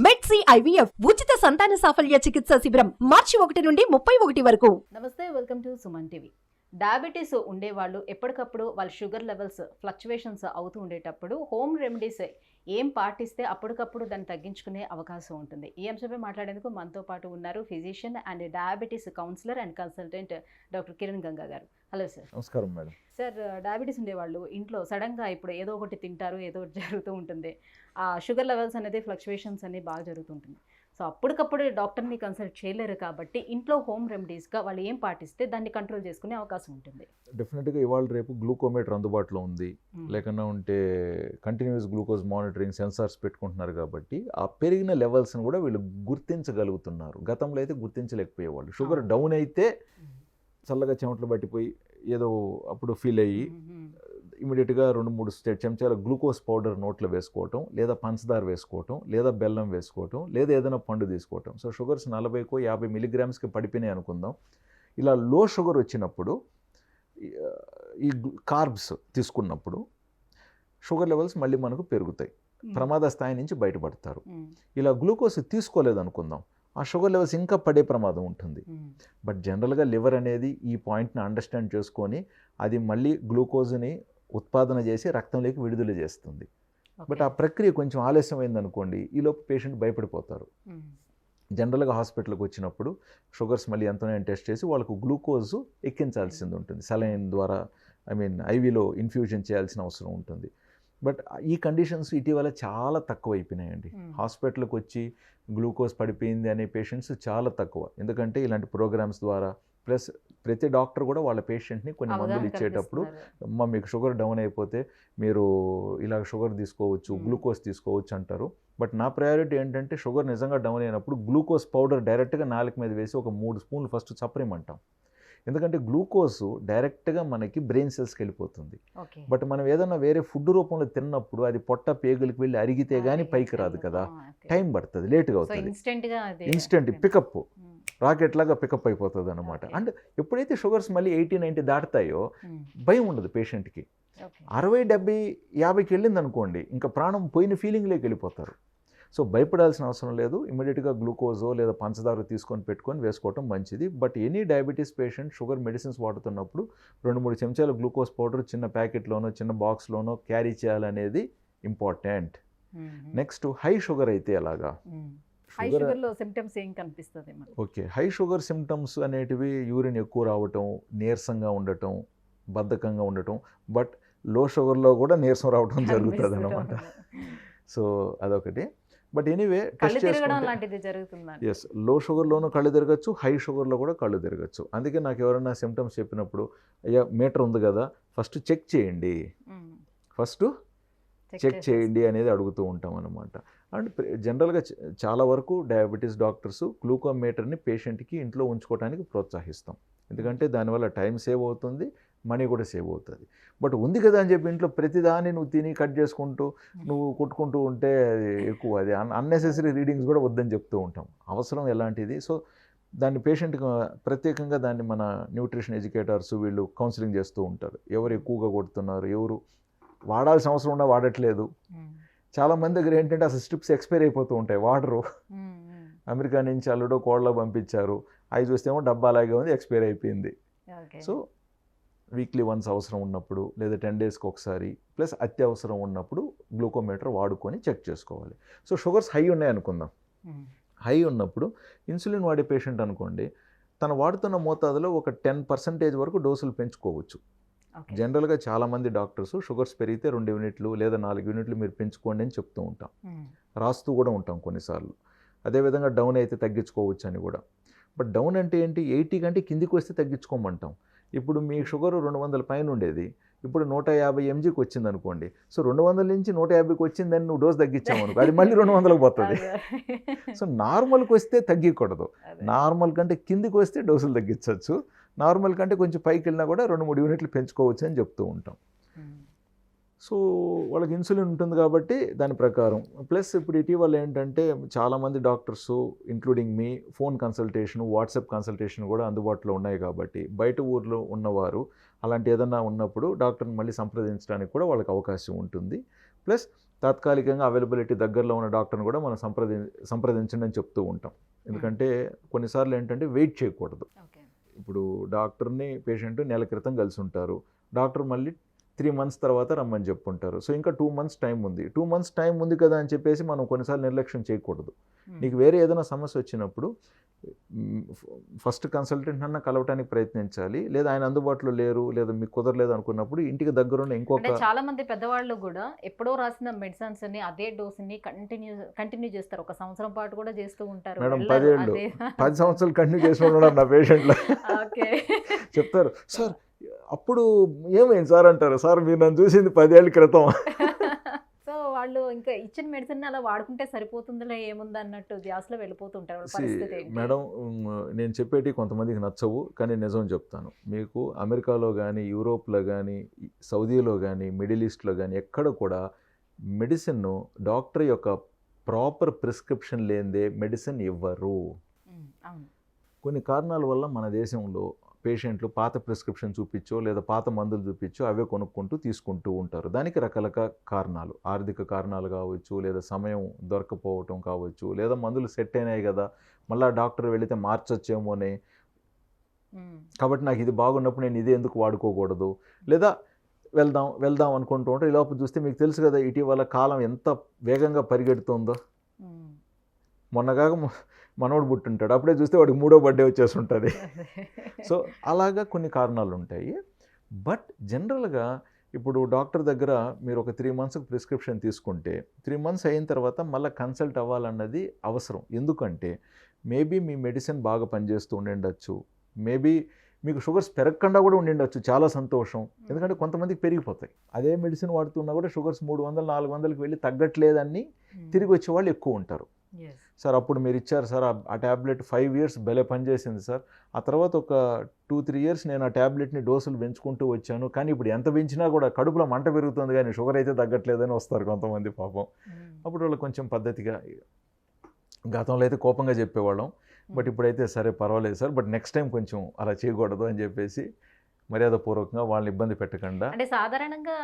మెడ్సీ IVF ఉచిత సంతాన సాఫల్య చికిత్స శిబిరం మార్చి 1 నుండి 31 వరకు. నమస్తే, welcome to Suman TV. Diabetes ఉండేవాళ్ళు ఎప్పటికప్పుడు వాళ్ళ షుగర్ లెవెల్స్ ఫ్లక్చువేషన్స్ అవుతూ ఉండేటప్పుడు హోమ్ రెమెడీస్ ఏం పాటిస్తే అప్పటికప్పుడు దాన్ని తగ్గించుకునే అవకాశం ఉంటుంది. ఈ అంశంపై మాట్లాడేందుకు మనతో పాటు ఉన్నారు physician and diabetes counsellor and consultant doctor Kiran Ganga గారు. Hello sir. నమస్కారం మేడం. సార్, డయాబెటీస్ ఉండేవాళ్ళు ఇంట్లో సడన్గా ఇప్పుడు ఏదో ఒకటి తింటారు, ఏదో ఒకటి జరుగుతూ ఉంటుంది. ఆ షుగర్ లెవెల్స్ అనేది ఫ్లక్చువేషన్స్ అనేవి బాగా జరుగుతుంటుంది. సో అప్పటికప్పుడు డాక్టర్ని కన్సల్ట్ చేయలేరు కాబట్టి ఇంట్లో హోమ్ రెమెడీస్గా వాళ్ళు ఏం పాటిస్తే దాన్ని కంట్రోల్ చేసుకునే అవకాశం ఉంటుంది. డెఫినెట్గా ఇవాళ రేపు గ్లూకోమీటర్ అందుబాటులో ఉంది, లేకన్నా ఉంటే కంటిన్యూస్ గ్లూకోజ్ మానిటరింగ్ సెన్సార్స్ పెట్టుకుంటున్నారు కాబట్టి ఆ పెరిగిన లెవెల్స్ని కూడా వీళ్ళు గుర్తించగలుగుతున్నారు. గతంలో అయితే గుర్తించలేకపోయేవాళ్ళు. షుగర్ డౌన్ అయితే చల్లగా చెమటలు పట్టిపోయి ఏదో అప్పుడు ఫీల్ అయ్యి ఇమీడియట్గా 2-3 చెంచాల గ్లూకోజ్ పౌడర్ నోట్లో వేసుకోవటం, లేదా పంచదార వేసుకోవటం, లేదా బెల్లం వేసుకోవటం, లేదా ఏదైనా పండు తీసుకోవటం. సో షుగర్స్ 40-50 మిల్లీగ్రామ్స్కి పడిపోయినాయి అనుకుందాం. ఇలా లో షుగర్ వచ్చినప్పుడు ఈ కార్బ్స్ తీసుకున్నప్పుడు షుగర్ లెవెల్స్ మళ్ళీ మనకు పెరుగుతాయి, ప్రమాద స్థాయి నుంచి బయటపడతారు. ఇలా గ్లూకోజ్ తీసుకోలేదనుకుందాం, ఆ షుగర్ లెవెల్స్ ఇంకా పడే ప్రమాదం ఉంటుంది. బట్ జనరల్గా లివర్ అనేది ఈ పాయింట్ని అండర్స్టాండ్ చేసుకొని అది మళ్ళీ గ్లూకోజ్ని ఉత్పాదన చేసి రక్తంలోకి విడుదల చేస్తుంది. బట్ ఆ ప్రక్రియ కొంచెం ఆలస్యమైంది అనుకోండి, ఈలోపు పేషెంట్ భయపడిపోతారు. జనరల్గా హాస్పిటల్కి వచ్చినప్పుడు షుగర్స్ మళ్ళీ ఎంతనో టెస్ట్ చేసి వాళ్ళకు గ్లూకోజ్ ఎక్కించాల్సింది ఉంటుంది. సలైన్ ద్వారా ఐవీలో ఇన్ఫ్యూజన్ చేయాల్సిన అవసరం ఉంటుంది. బట్ ఈ కండిషన్స్ ఇటీవల చాలా తక్కువ అయిపోయినాయండి. హాస్పిటల్కి వచ్చి గ్లూకోజ్ పడిపోయింది అనే పేషెంట్స్ చాలా తక్కువ. ఎందుకంటే ఇలాంటి ప్రోగ్రామ్స్ ద్వారా ప్లస్ ప్రతి డాక్టర్ కూడా వాళ్ళ పేషెంట్ని కొన్ని మందులు ఇచ్చేటప్పుడు మీకు షుగర్ డౌన్ అయిపోతే మీరు ఇలా షుగర్ తీసుకోవచ్చు, గ్లూకోజ్ తీసుకోవచ్చు అంటారు. బట్ నా ప్రయారిటీ ఏంటంటే షుగర్ నిజంగా డౌన్ అయినప్పుడు గ్లూకోజ్ పౌడర్ డైరెక్ట్గా నాలుక మీద వేసి ఒక 3 స్పూన్లు ఫస్ట్ చప్పరిమంటాం. ఎందుకంటే గ్లూకోజ్ డైరెక్ట్గా మనకి బ్రెయిన్ సెల్స్కి వెళ్ళిపోతుంది. బట్ మనం ఏదైనా వేరే ఫుడ్ రూపంలో తిన్నప్పుడు అది పొట్ట పేగులకి వెళ్ళి అరిగితే కానీ పైకి రాదు కదా, టైం పడుతుంది, లేట్గా అవుతుంది. ఇన్స్టెంట్ పికప్ రాకెట్ లాగా పికప్ అయిపోతుంది అనమాట. అండ్ ఎప్పుడైతే షుగర్స్ మళ్ళీ 80-90 దాటుతాయో భయం ఉండదు పేషెంట్కి. 60-70-50కి వెళ్ళింది అనుకోండి, ఇంకా ప్రాణం పోయిన ఫీలింగ్లోకి వెళ్ళిపోతారు. సో భయపడాల్సిన అవసరం లేదు. ఇమీడియట్గా గ్లూకోజో లేదా పంచదార తీసుకొని పెట్టుకొని వేసుకోవటం మంచిది. But any diabetes patient sugar medicines వాడుతున్నప్పుడు 2-3 చెంచాల గ్లూకోజ్ పౌడర్ చిన్న ప్యాకెట్లోనో చిన్న బాక్స్లోనో క్యారీ చేయాలనేది ఇంపార్టెంట్. నెక్స్ట్ హై షుగర్ అయితే ఎలాగా? హై షుగర్లో సిమ్టమ్స్ ఏం కనిపిస్తుంది? ఓకే, హై షుగర్ సిమ్టమ్స్ అనేటివి యూరిన్ ఎక్కువ రావటం, నీరసంగా ఉండటం, బద్ధకంగా ఉండటం. బట్ లో షుగర్లో కూడా నీరసం రావటం జరుగుతుంది అనమాట. సో అదొకటి. బట్ ఎనీవే టెస్ట్ చేసుకుంటే ఎస్, లో షుగర్లోనూ కళ్ళు తిరగచ్చు, హై షుగర్లో కూడా కళ్ళు తిరగచ్చు. అందుకే నాకు ఎవరైనా సిమ్టమ్స్ చెప్పినప్పుడు అయ్యా మీటర్ ఉంది కదా ఫస్ట్ చెక్ చేయండి, చెక్ చేయండి అనేది అడుగుతూ ఉంటాం అనమాట. అండ్ జనరల్గా చాలా వరకు డయాబెటీస్ డాక్టర్స్ గ్లూకోమీటర్ని పేషెంట్కి ఇంట్లో ఉంచుకోవడానికి ప్రోత్సహిస్తాం. ఎందుకంటే దానివల్ల టైం సేవ్ అవుతుంది, మనీ కూడా సేవ్ అవుతుంది. బట్ ఉంది కదా అని చెప్పి ఇంట్లో ప్రతిదాన్ని నువ్వు తిని కట్ చేసుకుంటూ నువ్వు కొట్టుకుంటూ ఉంటే అది ఎక్కువ, అది అన్నెసెసరీ రీడింగ్స్ కూడా వద్దని చెప్తూ ఉంటాం. అవసరం ఎలాంటిది. సో దాన్ని పేషెంట్కి ప్రత్యేకంగా దాన్ని మన న్యూట్రిషన్ ఎడ్యుకేటర్స్ వీళ్ళు కౌన్సిలింగ్ చేస్తూ ఉంటారు. ఎవరు ఎక్కువగా కొడుతున్నారు, ఎవరు వాడాల్సిన అవసరం ఉన్నా వాడట్లేదు. చాలామంది దగ్గర ఏంటంటే అసలు స్ట్రిప్స్ ఎక్స్పైర్ అయిపోతూ ఉంటాయి, వాడరు. అమెరికా నుంచి అల్లుడో కోళ్ళలో పంపించారు, అవి చూస్తేమో డబ్బా అలాగే ఉంది, ఎక్స్పైర్ అయిపోయింది. సో వీక్లీ వన్స్ అవసరం ఉన్నప్పుడు లేదా 10 డేస్కి ఒకసారి ప్లస్ అత్యవసరం ఉన్నప్పుడు గ్లూకోమీటర్ వాడుకొని చెక్ చేసుకోవాలి. సో షుగర్స్ హై ఉన్నాయి అనుకుందాం. హై ఉన్నప్పుడు ఇన్సులిన్ వాడే పేషెంట్ అనుకోండి, తను వాడుతున్న మోతాదులో ఒక 10% వరకు డోసులు పెంచుకోవచ్చు. జనరల్గా చాలామంది డాక్టర్స్ షుగర్స్ పెరిగితే 2 యూనిట్లు లేదా 4 యూనిట్లు మీరు పెంచుకోండి అని చెప్తూ ఉంటాం, రాస్తూ కూడా ఉంటాం కొన్నిసార్లు. అదేవిధంగా డౌన్ అయితే తగ్గించుకోవచ్చు అని కూడా. బట్ డౌన్ అంటే ఏంటి, 80 కంటే కిందికి వస్తే తగ్గించుకోమంటాం. ఇప్పుడు మీ షుగర్ 200 పైన ఉండేది, ఇప్పుడు 150 mgకి వచ్చింది అనుకోండి. సో 200 నుంచి 150కి వచ్చిందని నువ్వు డోస్ తగ్గించావు అనుకో, అది మళ్ళీ 200కి పోతుంది. సో నార్మల్కి వస్తే తగ్గకూడదు, నార్మల్ కంటే కిందికి వస్తే డోసులు తగ్గించవచ్చు, నార్మల్ కంటే కొంచెం పైకి వెళ్ళినా కూడా 2-3 యూనిట్లు పెంచుకోవచ్చు అని చెప్తూ ఉంటాం. సో వాళ్ళకి ఇన్సులిన్ ఉంటుంది కాబట్టి దాని ప్రకారం. ప్లస్ ఇప్పుడు ఇటీవల ఏంటంటే చాలామంది డాక్టర్స్ ఇంక్లూడింగ్ మీ ఫోన్ కన్సల్టేషన్, వాట్సాప్ కన్సల్టేషన్ కూడా అందుబాటులో ఉన్నాయి కాబట్టి బయట ఊర్లో ఉన్నవారు అలాంటి ఏదన్నా ఉన్నప్పుడు డాక్టర్ని మళ్ళీ సంప్రదించడానికి కూడా వాళ్ళకి అవకాశం ఉంటుంది. ప్లస్ తాత్కాలికంగా అవైలబిలిటీ దగ్గరలో ఉన్న డాక్టర్ని కూడా మనం సంప్రదించండి అని చెప్తూ ఉంటాం. ఎందుకంటే కొన్నిసార్లు ఏంటంటే వెయిట్ చేయకూడదు. ఓకే. ఇప్పుడు డాక్టర్ని పేషెంట్ నెల క్రితం కలిసి ఉంటారు, డాక్టర్ మళ్ళీ 3 months తర్వాత రమ్మని చెప్పుంటారు. సో ఇంకా 2 months టైం ఉంది. 2 months టైం ఉంది కదా అని చెప్పేసి మనం కొన్నిసార్లు నిర్లక్ష్యం చేయకూడదు. నీకు వేరే ఏదైనా సమస్య వచ్చినప్పుడు ఫస్ట్ కన్సల్టెంట్ అన్న కలవటానికి ప్రయత్నించాలి. లేదా ఆయన అందుబాటులో లేరు, లేదా మీకు కుదరలేదు అనుకున్నప్పుడు ఇంటికి దగ్గరున్న అంటే ఇంకొక చాలా మంది పెద్దవాళ్ళు కూడా ఎప్పుడో రాసిన మెడిసిన్స్ ని అదే డోస్ ని కంటిన్యూ చేస్తారు. 1 సంవత్సరం పాటు కూడా చేస్తూ ఉంటారు. మేడం వెళ్ళరు 10 ఏళ్ళు అదే. 10 సంవత్సరాలు కంటిన్యూ చేసిన వాళ్ళు ఉన్నారు నా పేషెంట్లో. ఓకే. చెప్తారు, సార్ అప్పుడు ఏమైంది సార్ అంటారు. సార్ మీరు నన్ను చూసింది 10 ఏళ్ళ క్రితం. సో వాళ్ళు ఇంకా ఇచ్చిన మెడిసిన్ అలా వాడుకుంటే సరిపోతుందిలే ఏముంది అన్నట్టు ధ్యాసలో వెళ్ళిపోతుంటారు. వాళ్ళ పరిస్థితి ఏంటి? మేడం నేను చెప్పేటి కొంతమందికి నచ్చవు, కానీ నిజం చెప్తాను. మీకు అమెరికాలో కానీ, యూరోప్లో కానీ, సౌదీలో కానీ, మిడిల్ ఈస్ట్లో కానీ ఎక్కడ కూడా మెడిసిన్ డాక్టర్ యొక్క ప్రాపర్ ప్రిస్క్రిప్షన్ లేనిదే మెడిసిన్ ఇవ్వరు. అవును. కొన్ని కారణాల వల్ల మన దేశంలో పేషెంట్లు పాత ప్రిస్క్రిప్షన్ చూపించో లేదా పాత మందులు చూపించో అవే కొనుక్కుంటూ తీసుకుంటూ ఉంటారు. దానికి రకరకాల కారణాలు, ఆర్థిక కారణాలు కావచ్చు, లేదా సమయం దొరకపోవటం కావచ్చు, లేదా మందులు సెట్ అయినాయి కదా మళ్ళీ డాక్టర్ వెళితే మార్చొచ్చేమోనే, కాబట్టి నాకు ఇది బాగున్నప్పుడు నేను ఇది ఎందుకు వాడుకోకూడదు, లేదా వెళ్దాం అనుకుంటూ ఉంటారు. ఈ లోపల చూస్తే మీకు తెలుసు కదా ఇటీవల కాలం ఎంత వేగంగా పరిగెడుతుందో. మొన్నగాక మనోడు పుట్టుంటాడు, అప్పుడే చూస్తే వాడికి 3వ బర్త్డే వచ్చేసి ఉంటుంది. సో అలాగా కొన్ని కారణాలు ఉంటాయి. బట్ జనరల్గా ఇప్పుడు డాక్టర్ దగ్గర మీరు ఒక 3 months ప్రిస్క్రిప్షన్ తీసుకుంటే 3 months అయిన తర్వాత మళ్ళీ కన్సల్ట్ అవ్వాలన్నది అవసరం. ఎందుకంటే మేబీ మీ మెడిసిన్ బాగా పనిచేస్తూ ఉండిండొచ్చు, మేబీ మీకు షుగర్స్ పెరగకుండా కూడా ఉండిండొచ్చు, చాలా సంతోషం. ఎందుకంటే కొంతమందికి పెరిగిపోతాయి. అదే మెడిసిన్ వాడుతున్నా కూడా షుగర్స్ 300, 400కి వెళ్ళి తగ్గట్లేదని తిరిగి వచ్చే వాళ్ళు ఎక్కువ ఉంటారు. సార్ అప్పుడు మీరు ఇచ్చారు సార్ ఆ ట్యాబ్లెట్ 5 years భలే పనిచేసింది సార్, ఆ తర్వాత ఒక 2-3 years నేను ఆ ట్యాబ్లెట్ని డోసులు పెంచుకుంటూ వచ్చాను, కానీ ఇప్పుడు ఎంత పెంచినా కూడా కడుపులో మంట పెరుగుతుంది కానీ షుగర్ అయితే తగ్గట్లేదని వస్తారు కొంతమంది పాపం. అప్పుడు వాళ్ళు కొంచెం పద్ధతిగా, గతంలో అయితే కోపంగా చెప్పేవాళ్ళం, బట్ ఇప్పుడైతే సరే పర్వాలేదు సార్, బట్ నెక్స్ట్ టైం కొంచెం అలా చేయకూడదు అని చెప్పేసి మర్యాదపూర్వకంగా వాళ్ళని ఇబ్బంది పెట్టకుండా. అంటే సాధారణంగా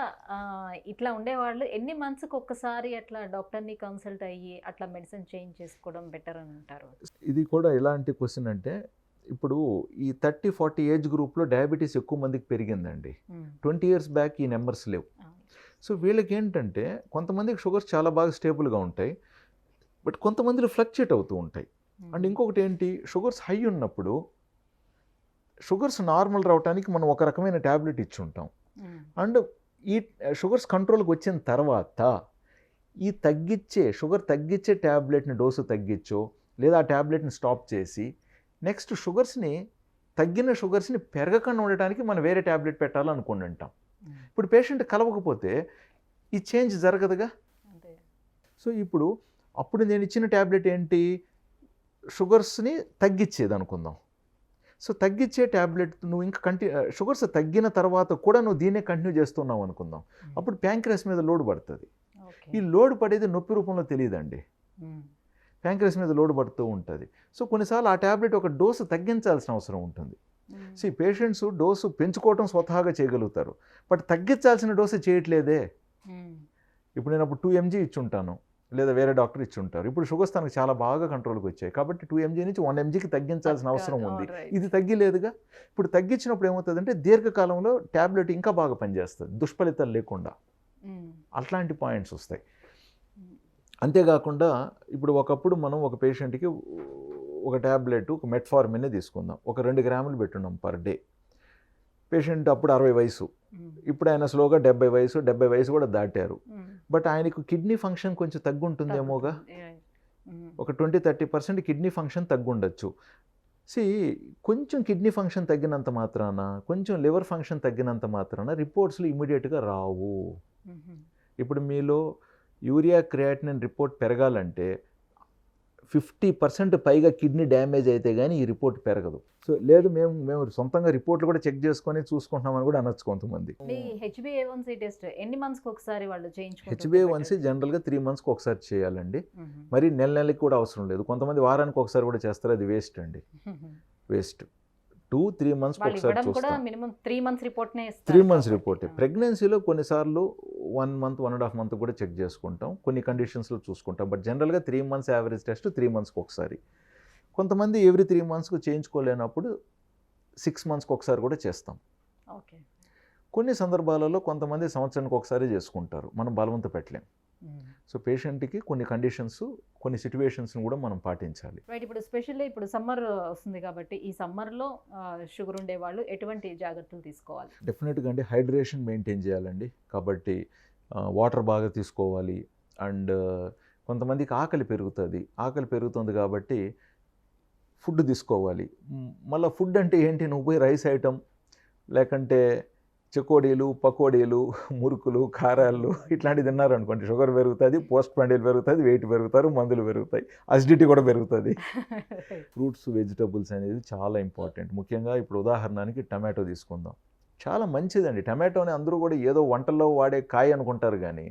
ఇట్లా ఉండేవాళ్ళు ఎన్ని మంత్స్కి ఒక్కసారి అట్లా డాక్టర్ని కన్సల్ట్ అయ్యి అట్లా మెడిసిన్ చేంజ్ చేసుకోవడం బెటర్ అని అంటారు? ఇది కూడా ఎలాంటి క్వశ్చన్ అంటే, ఇప్పుడు ఈ 30-40 ఏజ్ గ్రూప్లో డయాబెటీస్ ఎక్కువ మందికి పెరిగిందండి. 20 years బ్యాక్ ఈ నెంబర్స్ లేవు. సో వీళ్ళకి ఏంటంటే కొంతమందికి షుగర్స్ చాలా బాగా స్టేబుల్గా ఉంటాయి, బట్ కొంతమందిలో ఫ్లక్చుయేట్ అవుతూ ఉంటాయి. అండ్ ఇంకొకటి ఏంటి, షుగర్స్ హై ఉన్నప్పుడు షుగర్స్ నార్మల్ రావడానికి మనం ఒక రకమైన ట్యాబ్లెట్ ఇచ్చి ఉంటాం. అండ్ ఈ షుగర్స్ కంట్రోల్కి వచ్చిన తర్వాత ఈ షుగర్ తగ్గించే ట్యాబ్లెట్ని డోసు తగ్గించో లేదా ఆ ట్యాబ్లెట్ని స్టాప్ చేసి నెక్స్ట్ తగ్గిన షుగర్స్ని పెరగకుండా ఉండటానికి మనం వేరే ట్యాబ్లెట్ పెట్టాలనుకుని ఉంటాం. ఇప్పుడు పేషెంట్ కలవకపోతే ఈ చేంజ్ జరగదుగా. సో అప్పుడు నేను ఇచ్చిన ట్యాబ్లెట్ ఏంటి, షుగర్స్ని తగ్గించేది అనుకుందాం. సో తగ్గించే ట్యాబ్లెట్ నువ్వు ఇంకా షుగర్స్ తగ్గిన తర్వాత కూడా నువ్వు దీన్నే కంటిన్యూ చేస్తున్నావు అనుకుందాం, అప్పుడు ప్యాంక్రియాస్ మీద లోడ్ పడుతుంది. ఈ లోడ్ పడేది నొప్పి రూపంలో తెలియదండి, ప్యాంక్రియాస్ మీద లోడ్ పడుతూ ఉంటుంది. సో కొన్నిసార్లు ఆ ట్యాబ్లెట్ ఒక డోసు తగ్గించాల్సిన అవసరం ఉంటుంది. సో ఈ పేషెంట్స్ డోసు పెంచుకోవడం స్వతహాగా చేయగలుగుతారు, బట్ తగ్గించాల్సిన డోసు చేయట్లేదే. ఇప్పుడు నేను అప్పుడు 2 mg ఇచ్చుంటాను, లేదా వేరే డాక్టర్ ఇచ్చి ఉంటారు. ఇప్పుడు షుగర్స్ తనకు చాలా బాగా కంట్రోల్కి వచ్చాయి కాబట్టి 2 mg నుంచి 1 mgకి తగ్గించాల్సిన అవసరం ఉంది. ఇది తగ్గిలేదుగా. ఇప్పుడు తగ్గించినప్పుడు ఏమవుతుందంటే దీర్ఘకాలంలో ట్యాబ్లెట్ ఇంకా బాగా పనిచేస్తుంది, దుష్ఫలితాలు లేకుండా. అట్లాంటి పాయింట్స్ వస్తాయి. అంతేకాకుండా ఇప్పుడు ఒకప్పుడు మనం ఒక పేషెంట్కి ఒక ట్యాబ్లెట్, ఒక మెట్ఫార్మిన్ తీసుకుందాం, ఒక 2 grams పెట్టున్నాం పర్ డే. పేషెంట్ అప్పుడు 60 వయసు, ఇప్పుడు ఆయన స్లోగా 70 వయసు కూడా దాటారు. బట్ ఆయనకు కిడ్నీ ఫంక్షన్ కొంచెం తగ్గుంటుందేమోగా, ఒక 20-30% కిడ్నీ ఫంక్షన్ తగ్గుండొచ్చు. కొంచెం కిడ్నీ ఫంక్షన్ తగ్గినంత మాత్రాన, కొంచెం లివర్ ఫంక్షన్ తగ్గినంత మాత్రాన రిపోర్ట్స్లు ఇమీడియట్గా రావు. ఇప్పుడు మీలో యూరియా క్రియాటినిన్ రిపోర్ట్ పెరగాలంటే 50% పైగా కిడ్నీ డ్యామేజ్ అయితే కానీ ఈ రిపోర్ట్ పెరగదు. సో లేదు మేము సొంతంగా రిపోర్ట్లు కూడా చెక్ చేసుకొని చూసుకుంటున్నామని కూడా అనొచ్చు కొంతమంది. HbA1c టెస్ట్ ఎన్ని మంత్స్కి ఒకసారి వాళ్ళు చేయించుకుంటారు? HbA1c జనరల్గా 3 monthsకి ఒకసారి చేయాలండి, మరి నెలకి కూడా అవసరం లేదు. కొంతమంది వారానికి ఒకసారి కూడా చేస్తారు, అది వేస్ట్ అండి, వేస్ట్. 2-3 మంత్స్కి వాళ్ళు ఒకసారి ఇవ్వడం కూడా చూస్తాం. మినిమం 3 మంత్స్ రిపోర్ట్నే 3 మంత్స్ రిపోర్ట్. ప్రెగ్నెన్సీలో కొన్నిసార్లు 1 మంత్ 1.5 మంత్ కూడా చెక్ చేసుకుంటాం, కొన్ని కండిషన్స్లో చూసుకుంటాం. బట్ జనరల్గా 3 మంత్స్ యావరేజ్ టెస్ట్ 3 మంత్స్కి ఒకసారి. కొంతమంది ఎవ్రీ 3 మంత్స్కి చేయించుకోలేనప్పుడు 6 మంత్స్కి ఒకసారి కూడా చేస్తాం. ఓకే. కొన్ని సందర్భాలలో కొంతమంది సంవత్సరానికి ఒకసారి చేసుకుంటారు, మనం బలవంత పెట్టలేం. సో పేషెంట్కి కొన్ని కండిషన్స్, కొన్ని సిచ్యువేషన్స్ని కూడా మనం పాటించాలి. రైట్. ఇప్పుడు స్పెషల్లీ ఇప్పుడు సమ్మర్ వస్తుంది కాబట్టి ఈ సమ్మర్లో షుగర్ ఉండే వాళ్ళు ఎటువంటి జాగ్రత్తలు తీసుకోవాలి? డెఫినెట్గా అండి హైడ్రేషన్ మెయింటైన్ చేయాలండి. కాబట్టి వాటర్ బాగా తీసుకోవాలి. అండ్ కొంతమందికి ఆకలి పెరుగుతుంది కాబట్టి ఫుడ్ తీసుకోవాలి. మళ్ళీ ఫుడ్ అంటే ఏంటి, నువ్వు పోయి రైస్ ఐటమ్ లేకంటే చెకోడీలు, పకోడీలు, మురుకులు, కారాలు ఇట్లాంటివి తిన్నారనుకోండి, షుగర్ పెరుగుతుంది, పోస్ట్ పండిల్ పెరుగుతుంది, వెయిట్ పెరుగుతారు, మందులు పెరుగుతాయి, అసిడిటీ కూడా పెరుగుతుంది. ఫ్రూట్స్, వెజిటబుల్స్ అనేది చాలా ఇంపార్టెంట్. ముఖ్యంగా ఇప్పుడు ఉదాహరణకి టమాటో తీసుకుందాం, చాలా మంచిదండి. టమాటోని అందరూ కూడా ఏదో వంటల్లో వాడే కాయ అనుకుంటారు, కానీ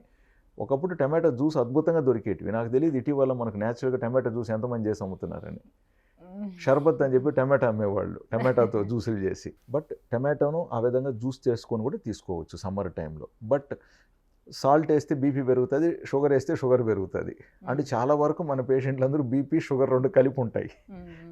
ఒకప్పుడు టమాటో జ్యూస్ అద్భుతంగా దొరికేటివి. నాకు తెలియదు ఇటీవల మనకు న్యాచురల్గా టమాటో జ్యూస్ ఎంతమంది చేసి అమ్ముతున్నారని. షర్బత్ అని చెప్పి టమాటా అమ్మేవాళ్ళు, టమాటాతో జ్యూసులు చేసి. బట్ టమాటోను ఆ విధంగా జ్యూస్ చేసుకొని కూడా తీసుకోవచ్చు సమ్మర్ టైంలో. బట్ సాల్ట్ వేస్తే బీపీ పెరుగుతుంది, షుగర్ వేస్తే షుగర్ పెరుగుతుంది. అంటే చాలా వరకు మన పేషెంట్లందరూ బీపీ, షుగర్ 2 కలిపి ఉంటాయి.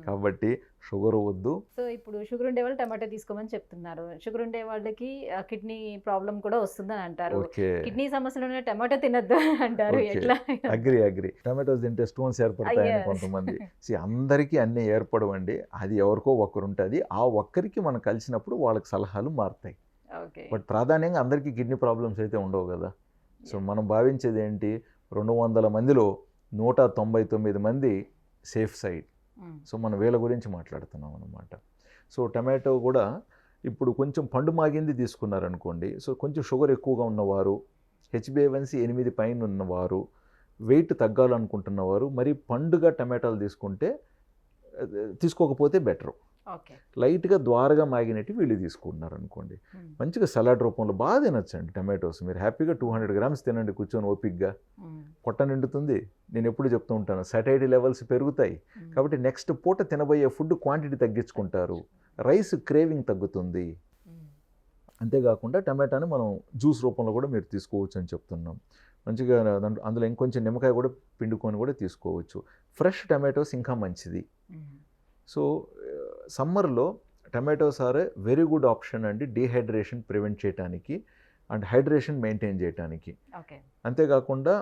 కాబట్టి షుగర్ వద్దు. సో ఇప్పుడు షుగర్ ఉండే వాళ్ళు టమాటో తీసుకోమని చెప్తున్నారు. షుగర్ ఉండే వాళ్ళకి కిడ్నీ ప్రాబ్లం కూడా వస్తుందని అంటారు. ఓకే, కిడ్నీ సమస్యలు ఉన్న టమాటో తినద్దు అంటారు. ఓకే. ఎట్లా? అగ్రి. టమాటోస్ తింటే స్టోన్స్ ఏర్పడతాయని కొంతమంది. అందరికీ అన్నీ ఏర్పడవండి, అది ఎవరికో ఒకరు ఉంటుంది. ఆ ఒక్కరికి మనం కలిసినప్పుడు వాళ్ళకి సలహాలు మారుతాయి. ఓకే. బట్ ప్రాధాన్యంగా అందరికీ కిడ్నీ ప్రాబ్లమ్స్ అయితే ఉండవు కదా. సో మనం భావించేది ఏంటి, 200 మందిలో 199 మంది సేఫ్ సైడ్. సో మనం వీళ్ళ గురించి మాట్లాడుతున్నాం అన్నమాట. సో టమాటో కూడా ఇప్పుడు కొంచెం పండు మాగింది తీసుకున్నారనుకోండి, సో కొంచెం షుగర్ ఎక్కువగా ఉన్నవారు, HbA1c 8 పైన ఉన్నవారు, వెయిట్ తగ్గాలనుకుంటున్నవారు మరి పండుగ టమాటాలు తీసుకోకపోతే బెటరు. ఓకే. లైట్గా ద్వారగా మాగినట్టు వీళ్ళు తీసుకుంటున్నారు అనుకోండి, మంచిగా సలాడ్ రూపంలో బాగా తినొచ్చండి టమాటోస్. మీరు హ్యాపీగా 200 గ్రామ్స్ తినండి కూర్చొని ఓపిక్గా, పొట్ట నిండుతుంది. నేను ఎప్పుడు చెప్తూ ఉంటాను, సటైటీ లెవెల్స్ పెరుగుతాయి. కాబట్టి నెక్స్ట్ పూట తినబోయే ఫుడ్ క్వాంటిటీ తగ్గించుకుంటారు, రైస్ క్రేవింగ్ తగ్గుతుంది. అంతేకాకుండా టమాటాని మనం జ్యూస్ రూపంలో కూడా మీరు తీసుకోవచ్చు అని చెప్తున్నాం. మంచిగా అందులో ఇంకొంచెం నిమ్మకాయ కూడా పిండుకొని కూడా తీసుకోవచ్చు. ఫ్రెష్ టమాటోస్ ఇంకా మంచిది. సో సమ్మర్లో tomatoes are very good option అండి, డీహైడ్రేషన్ ప్రివెంట్ చేయడానికి అండ్ హైడ్రేషన్ మెయింటైన్ చేయడానికి. అంతేకాకుండా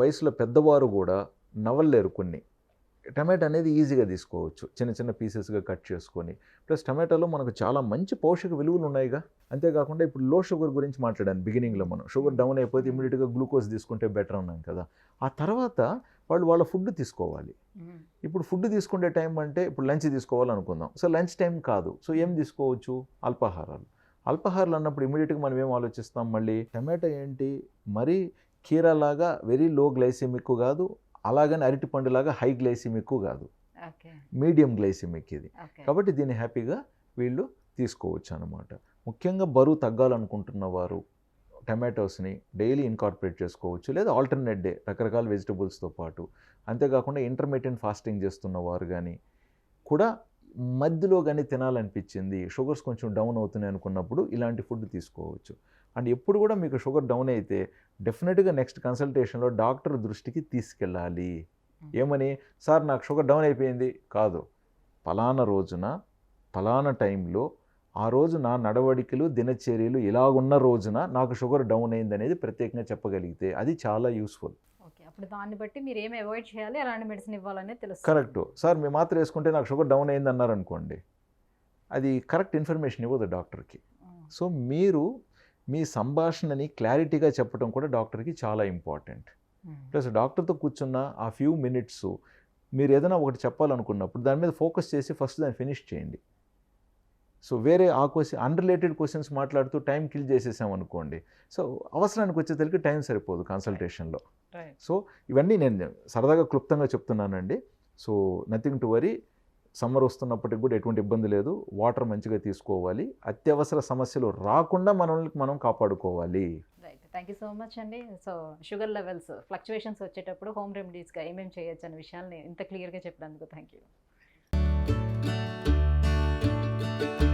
వయసులో పెద్దవారు కూడా నవలలేరు కొన్ని, టమాటో అనేది ఈజీగా తీసుకోవచ్చు, చిన్న చిన్న పీసెస్గా కట్ చేసుకొని. ప్లస్ టమాటోలో మనకు చాలా మంచి పోషక విలువలు ఉన్నాయిగా. అంతేకాకుండా ఇప్పుడు లో షుగర్ గురించి మాట్లాడాను బిగినింగ్లో. మనం షుగర్ డౌన్ అయిపోతే ఇమీడియట్గా గ్లూకోజ్ తీసుకుంటే బెటర్ అన్నాం కదా. ఆ తర్వాత వాళ్ళ ఫుడ్ తీసుకోవాలి. ఇప్పుడు ఫుడ్ తీసుకునే టైం అంటే ఇప్పుడు లంచ్ తీసుకోవాలనుకుందాం, సో లంచ్ టైం కాదు, సో ఏం తీసుకోవచ్చు, అల్పాహారాలు అన్నప్పుడు ఇమీడియట్గా మనం ఏం ఆలోచిస్తాం, మళ్ళీ టమాటో ఏంటి మరీ కీరాలాగా వెరీ లో గ్లైసెమిక్ కాదు, అలాగని అరటిపండులాగా హై గ్లైసెమిక్ కాదు, మీడియం గ్లైసెమిక్ ఇది. కాబట్టి దీన్ని హ్యాపీగా వీళ్ళు తీసుకోవచ్చు అన్నమాట. ముఖ్యంగా బరువు తగ్గాలనుకుంటున్న వారు టమాటోస్ని డైలీ ఇన్కార్పొరేట్ చేసుకోవచ్చు, లేదా ఆల్టర్నేట్ డే రకరకాల వెజిటబుల్స్తో పాటు. అంతేకాకుండా ఇంటర్మీడియట్ ఫాస్టింగ్ చేస్తున్న వారు కానీ కూడా మధ్యలో కానీ తినాలనిపించింది, షుగర్స్ కొంచెం డౌన్ అవుతున్నాయి అనుకున్నప్పుడు ఇలాంటి ఫుడ్ తీసుకోవచ్చు. అండ్ ఎప్పుడు కూడా మీకు షుగర్ డౌన్ అయితే డెఫినెట్గా నెక్స్ట్ కన్సల్టేషన్లో డాక్టర్ దృష్టికి తీసుకెళ్ళాలి. ఏమని, సార్ నాకు షుగర్ డౌన్ అయిపోయింది కాదు, పలానా రోజున పలానా టైంలో ఆ రోజు నా నడవడికలు దినచర్యలు ఇలాగున్న రోజున నాకు షుగర్ డౌన్ అయింది అనేది ప్రత్యేకంగా చెప్పగలిగితే అది చాలా యూస్ఫుల్. ఓకే. అప్పుడు దాన్ని బట్టి మీరు ఏమి అవాయిడ్ చేయాలి, ఎలాంటి మెడిసిన్ ఇవ్వాలనే తెలుస్తుంది. కరెక్ట్. సార్ మీ మాత్రం వేసుకుంటే నాకు షుగర్ డౌన్ అయింది అన్నారనుకోండి, అది కరెక్ట్ ఇన్ఫర్మేషన్ ఇవ్వదు డాక్టర్కి. సో మీరు మీ సంభాషణని క్లారిటీగా చెప్పడం కూడా డాక్టర్కి చాలా ఇంపార్టెంట్. ప్లస్ డాక్టర్తో కూర్చున్న ఆ ఫ్యూ మినిట్స్ మీరు ఏదైనా ఒకటి చెప్పాలనుకున్నప్పుడు దాని మీద ఫోకస్ చేసి ఫస్ట్ దాన్ని ఫినిష్ చేయండి. సో వేరే ఆ అన్రిలేటెడ్ క్వశ్చన్స్ మాట్లాడుతూ టైం కిల్ చేసేసామనుకోండి, సో అవసరానికి వచ్చేసరికి టైం సరిపోదు కన్సల్టేషన్లో. సో ఇవన్నీ నేను సరదాగా క్లుప్తంగా చెప్తున్నానండి. So nothing to worry. Summer వస్తున్నప్పటికి కూడా ఎటువంటి ఇబ్బంది లేదు, వాటర్ మంచిగా తీసుకోవాలి, అత్యవసర సమస్యలు రాకుండా మనం కాపాడుకోవాలి. Right. Thank you so much అండి. సో షుగర్ లెవెల్స్ ఫ్లక్చువేషన్స్ వచ్చేటప్పుడు హోమ్ రెమెడీస్గా ఏమేమి చేయొచ్చు అనే విషయాన్ని ఇంత క్లియర్గా చెప్పినందుకు థ్యాంక్ యూ. నమస్తే.